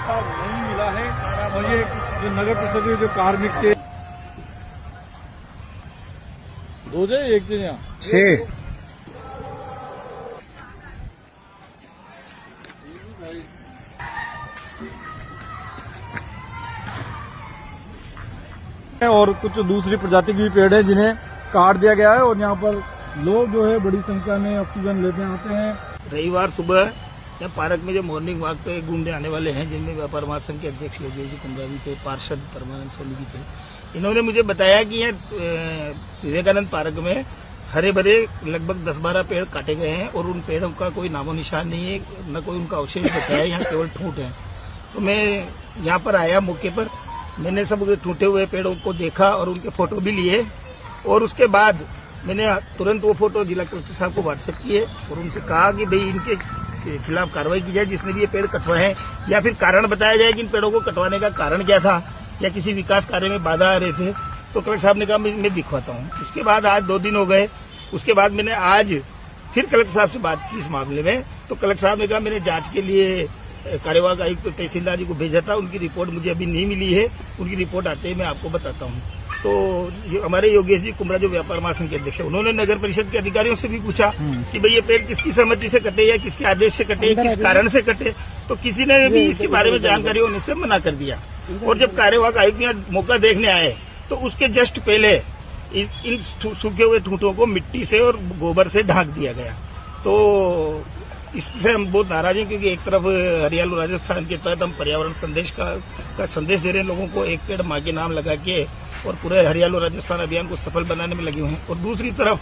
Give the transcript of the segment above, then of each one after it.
पुरस्कार नहीं मिला है। और ये जो नगर परिषद के जो कार्मिक थे 2 जन 1 जन यहाँ 6 और कुछ दूसरी प्रजाति के भी पेड़ है जिन्हें काट दिया गया है। और यहाँ पर लोग जो है बड़ी संख्या में ऑक्सीजन लेते आते हैं। रविवार सुबह या पार्क में जो मॉर्निंग वॉक पे घूमने आने वाले हैं, जिनमें व्यापार महासंघ के अध्यक्ष योगेश जी कुंद्रा भी थे, पार्षद परमानंद सोनी भी थे, इन्होंने मुझे बताया कि यह विवेकानंद पार्क में हरे भरे लगभग 10-12 पेड़ काटे गए हैं और उन पेड़ों का कोई नामो निशान नहीं है, न कोई उनका अवशेष बचा है, यहाँ केवल ठूंठ है। तो मैं यहाँ पर आया मौके पर, मैंने सब टूटे हुए पेड़ों को देखा और उनके फोटो भी लिए और उसके बाद मैंने तुरंत वो फोटो जिला कलेक्टर साहब को व्हाट्सएप किए और उनसे कहा कि भाई इनके खिलाफ कार्रवाई की जाए जिसने भी ये पेड़ कटवाए हैं, या फिर कारण बताया जाए कि इन पेड़ों को कटवाने का कारण क्या था या किसी विकास कार्य में बाधा आ रहे थे। तो कलेक्टर साहब ने कहा मैं दिखवाता हूँ। उसके बाद आज 2 दिन हो गए। उसके बाद मैंने आज फिर कलेक्टर साहब से बात की इस मामले में। तो कलेक्टर साहब ने कहा मैंने जांच के लिए कार्यवाहक आयुक्त तहसीलदार जी को भेजा था, उनकी रिपोर्ट मुझे अभी नहीं मिली है, उनकी रिपोर्ट आते ही मैं आपको बताता हूँ। तो हमारे योगेश जी कुंद्रा जो व्यापार महासंघ के अध्यक्ष है, उन्होंने नगर परिषद के अधिकारियों से भी पूछा कि भाई ये पेड़ किसकी सहमति से कटे या किसके आदेश से कटे, किस कारण से कटे। तो किसी ने भी इसके बारे में जानकारी होने से मना कर दिया। और जब कार्यवाहक आयुक्त मौका देखने आए तो उसके जस्ट पहले इन सूखे हुए ठूंठों को मिट्टी से और गोबर से ढांक दिया गया। तो इससे हम बहुत नाराज हैं, क्योंकि एक तरफ हरियाणा राजस्थान के तहत हम पर्यावरण संदेश का संदेश दे रहे हैं लोगों को, एक पेड़ माँ के नाम लगा के, और पूरे हरियाणा राजस्थान अभियान को सफल बनाने में लगे हुए हैं। और दूसरी तरफ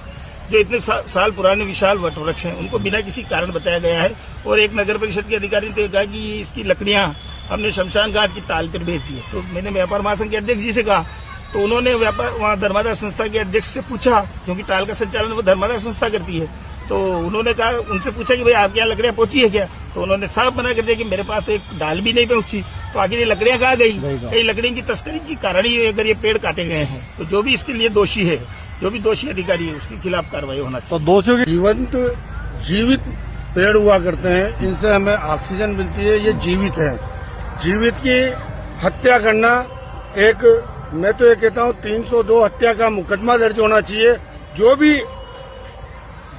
जो इतने साल पुराने विशाल वटवृक्ष हैं उनको बिना किसी कारण बताया गया है। और एक नगर परिषद के अधिकारी ने कहा कि इसकी लकड़ियां हमने शमशान घाट की ताल पर भेज दी है। तो मैंने व्यापार महासंघ के अध्यक्ष जी से कहा, तो उन्होंने वहाँ धर्मादाय संस्था के अध्यक्ष से पूछा, क्योंकि ताल का संचालन वो धर्मादाय संस्था करती है। तो उन्होंने कहा, उनसे पूछा कि भाई आपके यहाँ लकड़ियां पहुंची है क्या। तो उन्होंने साफ मना कर दिया कि मेरे पास एक डाल भी नहीं पहुंची। तो आखिर ये लकड़ियां कहाँ गई? कई लकड़ियों की तस्करी के कारण ही अगर ये पेड़ काटे गए हैं, तो जो भी इसके लिए दोषी है, जो भी दोषी अधिकारी है, उसके खिलाफ कार्रवाई होना चाहिए। तो दोषियों की जीवित पेड़ हुआ करते हैं, इनसे हमें ऑक्सीजन मिलती है, ये जीवित है। जीवित की हत्या करना मैं तो ये कहता हूँ 302 हत्या का मुकदमा दर्ज होना चाहिए। जो भी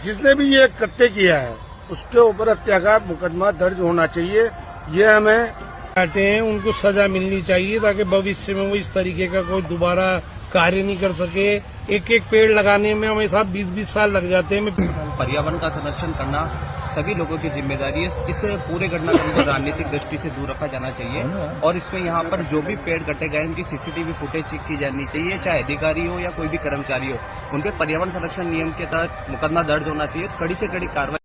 जिसने भी ये कृत्य किया है उसके ऊपर हत्या का मुकदमा दर्ज होना चाहिए। ये हमें काटे हैं उनको सजा मिलनी चाहिए, ताकि भविष्य में वो इस तरीके का कोई दोबारा कार्य नहीं कर सके। एक पेड़ लगाने में हमेशा 20-20 साल लग जाते हैं। पर्यावरण का संरक्षण करना सभी लोगों की जिम्मेदारी है। इस पूरे घटनाक्रम को राजनीतिक दृष्टि से दूर रखा जाना चाहिए और इसमें यहाँ पर जो भी पेड़ कटे गए उनकी सीसीटीवी फुटेज चेक की जानी चाहिए, चाहे अधिकारी हो या कोई भी कर्मचारी हो। उनके पर्यावरण संरक्षण नियम के तहत मुकदमा दर्ज होना चाहिए, कड़ी से कड़ी कार्रवाई